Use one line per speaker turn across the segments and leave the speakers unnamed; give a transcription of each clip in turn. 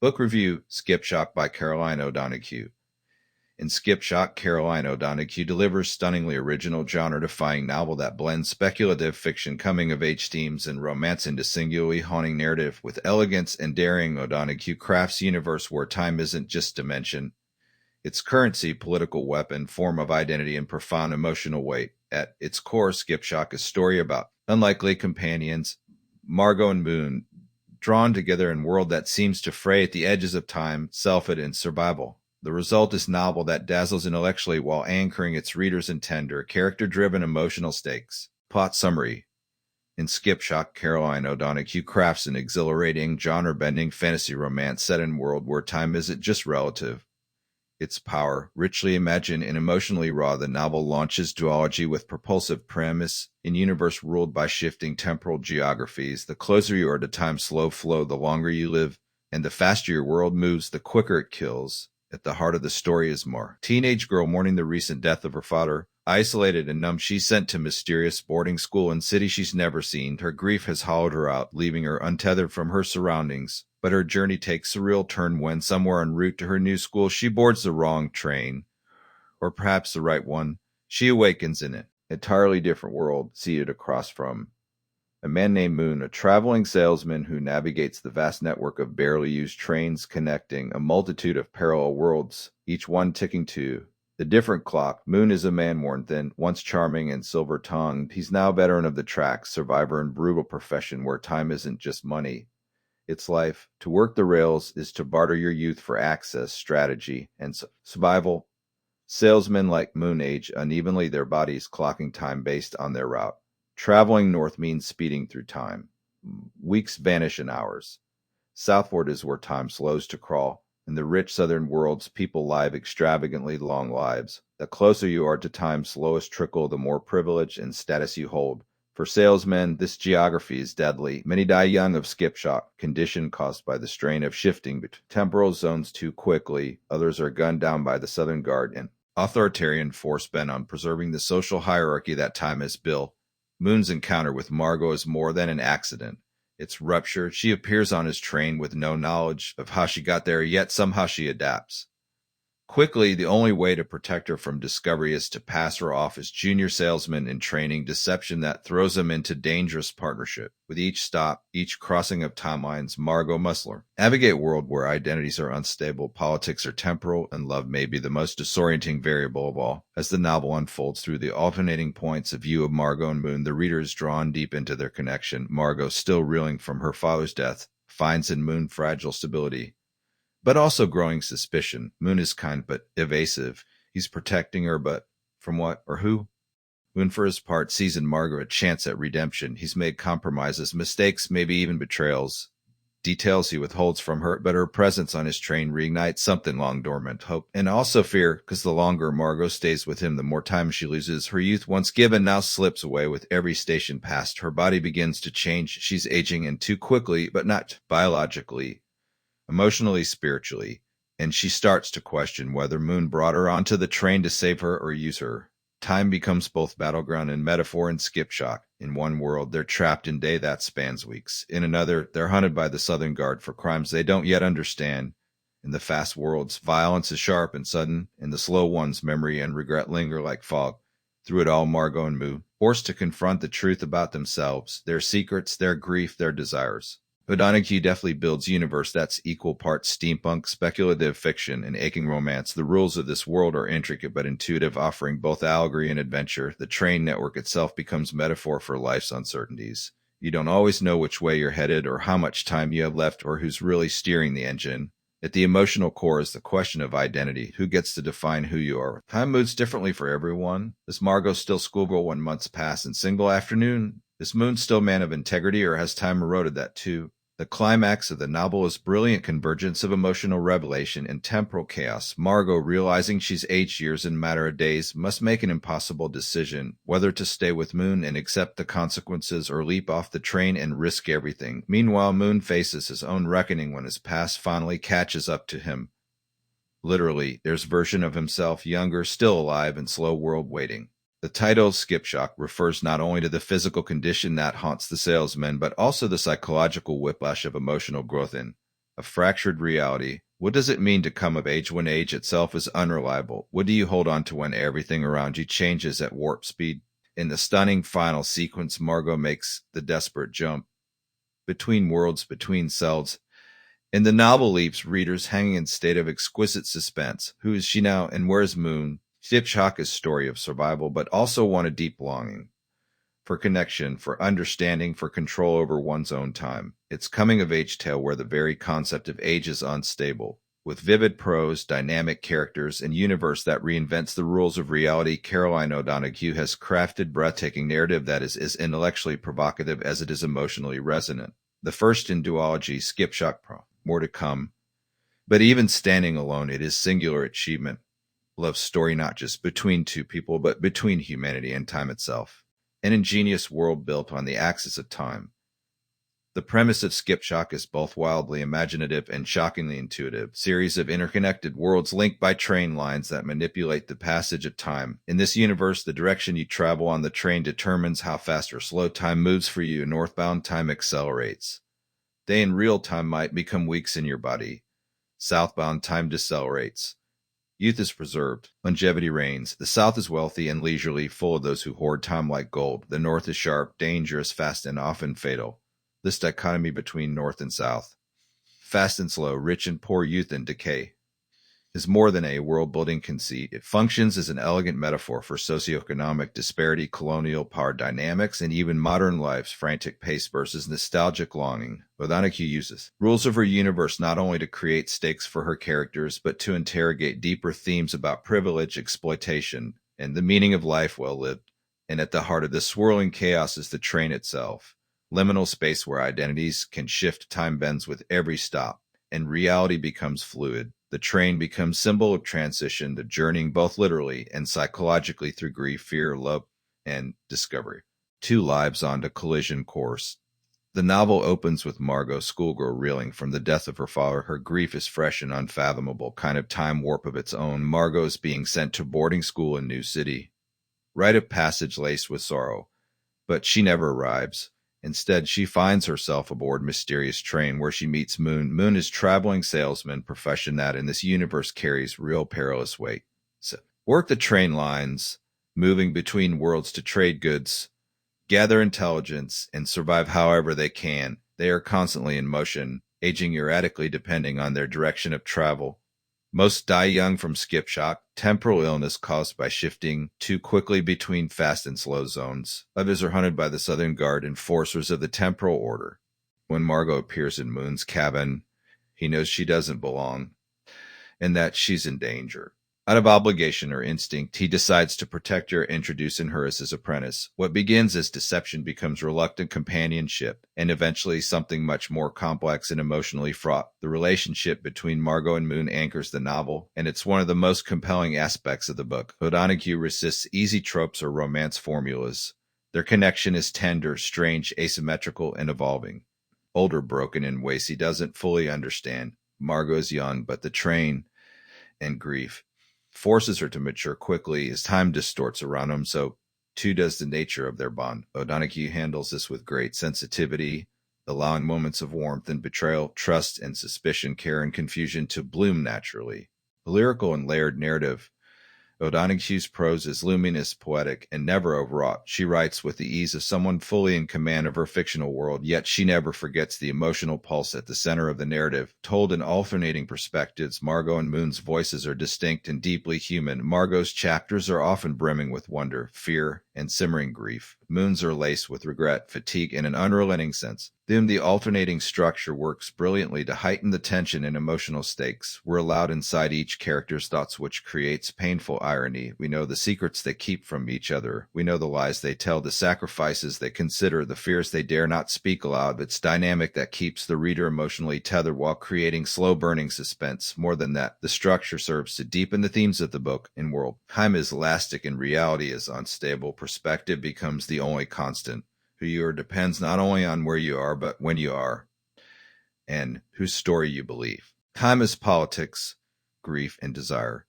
Book review, Skipshock by Caroline O'Donoghue. In Skipshock, Caroline O'Donoghue delivers stunningly original genre-defying novel that blends speculative fiction, coming-of-age themes, and romance into singularly haunting narrative. With elegance and daring, O'Donoghue crafts a universe where time isn't just dimension. Its currency, political weapon, form of identity, and profound emotional weight. At its core, Skipshock is a story about unlikely companions, Margot and Moon, drawn together in a world that seems to fray at the edges of time, selfhood, and survival. The result is a novel that dazzles intellectually while anchoring its readers in tender, character-driven emotional stakes. Plot summary. In Skipshock, Caroline O'Donoghue crafts an exhilarating, genre-bending fantasy romance set in a world where time isn't just relative. Its power, richly imagined and emotionally raw, the novel launches duology with propulsive premise in universe ruled by shifting temporal geographies. The closer you are to time's slow flow, the longer you live, and the faster your world moves, the quicker it kills. At the heart of the story is Mar, teenage girl mourning the recent death of her father. Isolated and numb, she's sent to mysterious boarding school in city she's never seen. Her grief has hollowed her out, leaving her untethered from her surroundings. But her journey takes a real turn when, somewhere en route to her new school, she boards the wrong train. Or perhaps the right one. She awakens in it. An entirely different world, seated across from a man named Moon, a traveling salesman who navigates the vast network of barely used trains connecting a multitude of parallel worlds, each one ticking to the different clock. Moon is a man worn thin, once charming and silver-tongued. He's now a veteran of the tracks, survivor in brutal profession where time isn't just money. It's life. To work the rails is to barter your youth for access, strategy, and survival. Salesmen like Moon age unevenly, their bodies clocking time based on their route. Traveling north means speeding through time. Weeks vanish in hours. Southward is where time slows to crawl. In the rich southern worlds, people live extravagantly long lives. The closer you are to time's slowest trickle, the more privilege and status you hold. For salesmen, this geography is deadly. Many die young of skipshock, condition caused by the strain of shifting between temporal zones too quickly. Others are gunned down by the Southern Guard, an authoritarian force bent on preserving the social hierarchy that time has built. Moon's encounter with Margot is more than an accident. It's rupture. She appears on his train with no knowledge of how she got there, yet somehow she adapts. Quickly, the only way to protect her from discovery is to pass her off as junior salesman in training, deception that throws him into dangerous partnership. With each stop, each crossing of timelines, Margot must navigate a world where identities are unstable, politics are temporal, and love may be the most disorienting variable of all. As the novel unfolds through the alternating points of view of Margot and Moon, the reader is drawn deep into their connection. Margot, still reeling from her father's death, finds in Moon fragile stability, but also growing suspicion. Moon is kind but evasive. He's protecting her, but from what or who? Moon, for his part, sees in Margot a chance at redemption. He's made compromises, mistakes, maybe even betrayals. Details he withholds from her, but her presence on his train reignites something long dormant, hope, and also fear, because the longer Margot stays with him, the more time she loses. Her youth, once given, now slips away with every station passed. Her body begins to change. She's aging, and too quickly, but not biologically, emotionally, spiritually, and she starts to question whether Moon brought her onto the train to save her or use her. Time becomes both battleground and metaphor in Skipshock. In one world, they're trapped in a day that spans weeks. In another, they're hunted by the Southern Guard for crimes they don't yet understand. In the fast worlds, violence is sharp and sudden. In the slow ones, memory and regret linger like fog. Through it all, Margot and Moon, forced to confront the truth about themselves, their secrets, their grief, their desires. O'Donoghue deftly builds a universe that's equal parts steampunk, speculative fiction, and aching romance. The rules of this world are intricate but intuitive, offering both allegory and adventure. The train network itself becomes metaphor for life's uncertainties. You don't always know which way you're headed or how much time you have left or who's really steering the engine. At the emotional core is the question of identity. Who gets to define who you are? Time moves differently for everyone. Is Margot still schoolgirl when months pass and single afternoon? Is Moon still man of integrity, or has time eroded that too? The climax of the novel is brilliant convergence of emotional revelation and temporal chaos. Margot, realizing she's aged years in a matter of days, must make an impossible decision, whether to stay with Moon and accept the consequences or leap off the train and risk everything. Meanwhile, Moon faces his own reckoning when his past finally catches up to him. Literally, there's a version of himself, younger, still alive, and slow world waiting. The title Skipshock refers not only to the physical condition that haunts the salesman, but also the psychological whiplash of emotional growth in A fractured reality. What does it mean to come of age when age itself is unreliable? What do you hold on to when everything around you changes at warp speed? In the stunning final sequence, Margot makes the desperate jump between worlds, between selves. And the novel leaves readers hanging in state of exquisite suspense. Who is she now, and where's Moon? Skipshock is a story of survival, but also one of deep longing for connection, for understanding, for control over one's own time. It's coming-of-age tale where the very concept of age is unstable. With vivid prose, dynamic characters, and universe that reinvents the rules of reality, Caroline O'Donoghue has crafted breathtaking narrative that is as intellectually provocative as it is emotionally resonant. The first in duology, Skipshock Pro. More to come. But even standing alone, it is singular achievement. Love story not just between two people, but between humanity and time itself. An ingenious world built on the axis of time. The premise of Skipshock is both wildly imaginative and shockingly intuitive. Series of interconnected worlds linked by train lines that manipulate the passage of time. In this universe, the direction you travel on the train determines how fast or slow time moves for you. Northbound time accelerates. Day in real time might become weeks in your body. Southbound time decelerates. Youth is preserved. Longevity reigns. The South is wealthy and leisurely, full of those who hoard time like gold. The North is sharp, dangerous, fast, and often fatal. This dichotomy between North and South, fast and slow, rich and poor, youth and decay, is more than a world-building conceit. It functions as an elegant metaphor for socioeconomic disparity, colonial power dynamics, and even modern life's frantic pace versus nostalgic longing. O'Donoghue uses rules of her universe not only to create stakes for her characters, but to interrogate deeper themes about privilege, exploitation, and the meaning of life well lived. And at the heart of this swirling chaos is the train itself. Liminal space where identities can shift, time bends with every stop, and reality becomes fluid. The train becomes symbol of transition, the journeying both literally and psychologically through grief, fear, love, and discovery. Two lives onto collision course. The novel opens with Margot, schoolgirl, reeling from the death of her father. Her grief is fresh and unfathomable, kind of time warp of its own. Margot is being sent to boarding school in new city. Rite of passage laced with sorrow, but she never arrives. Instead, she finds herself aboard mysterious train where she meets Moon. Moon is traveling salesman, profession that in this universe carries real perilous weight. So, work the train lines, moving between worlds to trade goods, gather intelligence, and survive however they can. They are constantly in motion, aging erratically depending on their direction of travel. Most die young from skipshock, temporal illness caused by shifting too quickly between fast and slow zones. Others are hunted by the Southern Guard, enforcers of the temporal order. When Margot appears in Moon's cabin, he knows she doesn't belong, and that she's in danger. Out of obligation or instinct, he decides to protect her, introducing her as his apprentice. What begins as deception becomes reluctant companionship, and eventually something much more complex and emotionally fraught. The relationship between Margot and Moon anchors the novel, and it's one of the most compelling aspects of the book. O'Donoghue resists easy tropes or romance formulas. Their connection is tender, strange, asymmetrical, and evolving. Older, broken in ways he doesn't fully understand. Margot's young, but the train and grief forces her to mature quickly as time distorts around them, so too does the nature of their bond. O'Donoghue handles this with great sensitivity, allowing moments of warmth and betrayal, trust and suspicion, care and confusion to bloom naturally. A lyrical and layered narrative. O'Donoghue's prose is luminous, poetic, and never overwrought. She writes with the ease of someone fully in command of her fictional world, yet she never forgets the emotional pulse at the center of the narrative. Told in alternating perspectives, Margot and Moon's voices are distinct and deeply human. Margot's chapters are often brimming with wonder, fear, and simmering grief. Moon's are laced with regret, fatigue, and an unrelenting sense. Then the alternating structure works brilliantly to heighten the tension and emotional stakes. We're allowed inside each character's thoughts, which creates painful irony. We know the secrets they keep from each other. We know the lies they tell, the sacrifices they consider, the fears they dare not speak aloud. It's dynamic that keeps the reader emotionally tethered while creating slow-burning suspense. More than that, the structure serves to deepen the themes of the book and world. Time is elastic and reality is unstable. Perspective becomes the only constant. Who you are depends not only on where you are, but when you are, and whose story you believe. Time is politics, grief, and desire.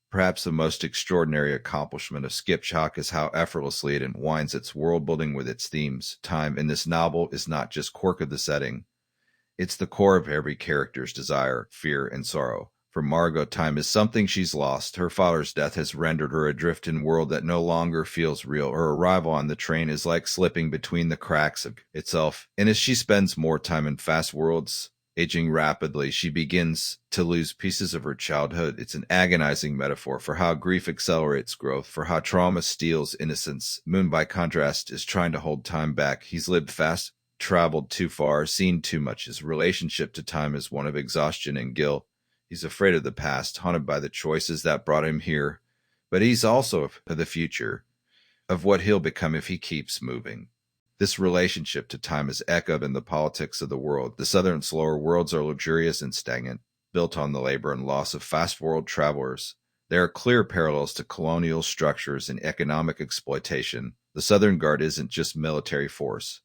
Perhaps the most extraordinary accomplishment of Skipshock is how effortlessly it entwines its world building with its themes. Time in this novel is not just quirk of the setting. It's the core of every character's desire, fear, and sorrow. For Margot, time is something she's lost. Her father's death has rendered her adrift in a world that no longer feels real. Her arrival on the train is like slipping between the cracks of itself. And as she spends more time in fast worlds, aging rapidly, she begins to lose pieces of her childhood. It's an agonizing metaphor for how grief accelerates growth, for how trauma steals innocence. Moon, by contrast, is trying to hold time back. He's lived fast, traveled too far, seen too much. His relationship to time is one of exhaustion and guilt. He's afraid of the past, haunted by the choices that brought him here. But he's also of the future, of what he'll become if he keeps moving. This relationship to time is echoed in the politics of the world. The southern slower worlds are luxurious and stagnant, built on the labor and loss of fast world travelers. There are clear parallels to colonial structures and economic exploitation. The Southern Guard isn't just military force.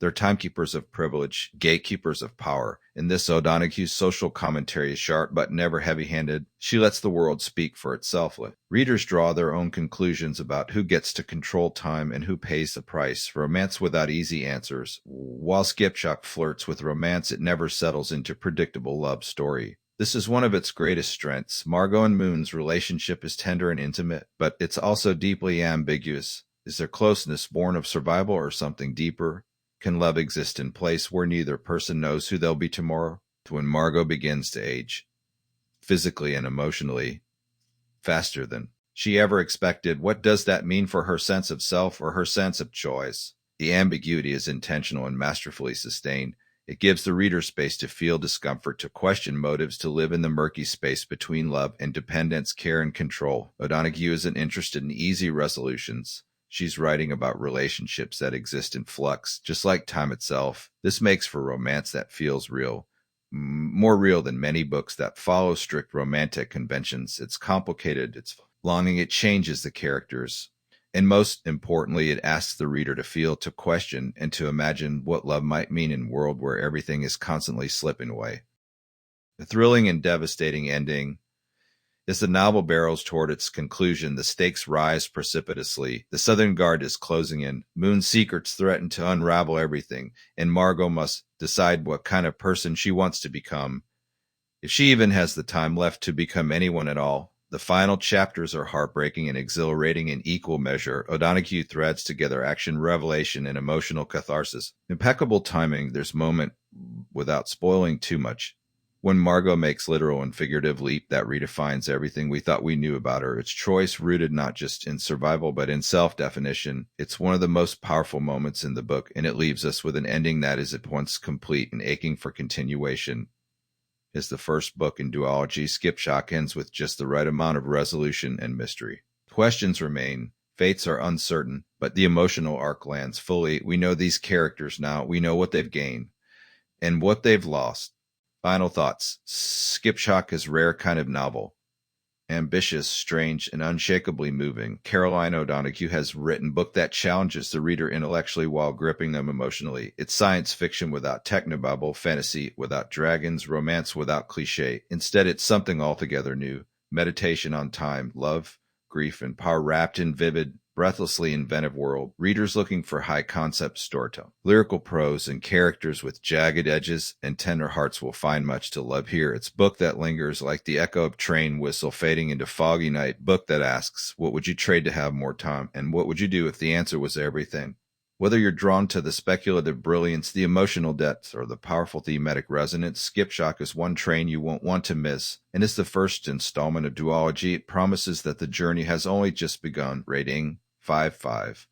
They're timekeepers of privilege, gatekeepers of power. In this, O'Donoghue's social commentary is sharp but never heavy-handed. She lets the world speak for itself. Readers draw their own conclusions about who gets to control time and who pays the price. Romance without easy answers. While Skipshock flirts with romance, it never settles into predictable love story. This is one of its greatest strengths. Margot and Moon's relationship is tender and intimate, but it's also deeply ambiguous. Is their closeness born of survival or something deeper? Can love exist in place where neither person knows who they'll be tomorrow? When Margot begins to age, physically and emotionally, faster than she ever expected, what does that mean for her sense of self or her sense of choice? The ambiguity is intentional and masterfully sustained. It gives the reader space to feel discomfort, to question motives, to live in the murky space between love and dependence, care and control. O'Donoghue isn't interested in easy resolutions. She's writing about relationships that exist in flux, just like time itself. This makes for romance that feels real, more real than many books that follow strict romantic conventions. It's complicated, it's longing, it changes the characters. And most importantly, it asks the reader to feel, to question, and to imagine what love might mean in a world where everything is constantly slipping away. The thrilling and devastating ending. As the novel barrels toward its conclusion, the stakes rise precipitously. The Southern Guard is closing in. Moon's secrets threaten to unravel everything, and Margot must decide what kind of person she wants to become, if she even has the time left to become anyone at all. The final chapters are heartbreaking and exhilarating in equal measure. O'Donoghue threads together action, revelation, and emotional catharsis. Impeccable timing, there's moment without spoiling too much. When Margot makes literal and figurative leap that redefines everything we thought we knew about her, it's choice rooted not just in survival but in self-definition. It's one of the most powerful moments in the book, and it leaves us with an ending that is at once complete and aching for continuation. As the first book in duology, Skipshock ends with just the right amount of resolution and mystery. Questions remain, fates are uncertain, but the emotional arc lands fully. We know these characters now, we know what they've gained and what they've lost. Final thoughts. Skipshock is a rare kind of novel. Ambitious, strange, and unshakably moving. Caroline O'Donoghue has written a book that challenges the reader intellectually while gripping them emotionally. It's science fiction without technobabble, fantasy without dragons, romance without cliché. Instead, it's something altogether new. Meditation on time, love, grief, and power wrapped in vivid, breathlessly inventive world. Readers looking for high-concept storytelling, lyrical prose, and characters with jagged edges and tender hearts will find much to love here. It's a book that lingers like the echo of train whistle fading into foggy night. Book that asks, what would you trade to have more time? And what would you do if the answer was everything? Whether you're drawn to the speculative brilliance, the emotional depth, or the powerful thematic resonance, Skipshock is one train you won't want to miss. And as the first installment of duology, it promises that the journey has only just begun. Rating 5/5.